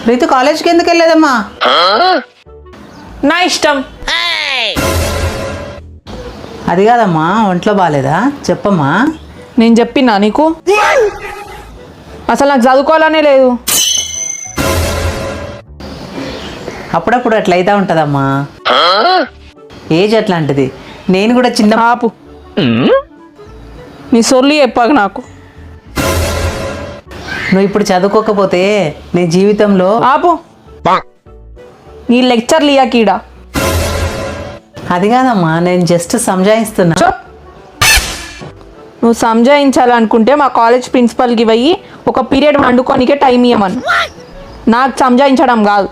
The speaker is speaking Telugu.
రీతు కాలేజ్కి ఎందుకు వెళ్ళలేదమ్మా? నా ఇష్టం. అది కాదమ్మా, ఒంట్లో బాగాలేదా? చెప్పమ్మా. నేను చెప్పినా నీకు? అసలు నాకు చదువుకోవాలనే లేదు. అప్పుడప్పుడు అట్లా అవుతా ఉంటుందమ్మా, ఏజ్ అట్లాంటిది. నేను కూడా చిన్న ఆపు, నీ సొల్లు చెప్పాక నాకు. నువ్వు ఇప్పుడు చదువుకోకపోతే నీ జీవితంలో ఆపు, నీ లెక్చర్లు ఇయ్యాకీడా. అది కాదమ్మా, నేను జస్ట్ సంజాయిస్తున్నా. నువ్వు సంజాయించాలనుకుంటే మా కాలేజ్ ప్రిన్సిపల్కి పోయి ఒక పీరియడ్ వండుకోనికే టైం ఇవ్వమను. నాకు సంజాయించడం కాదు.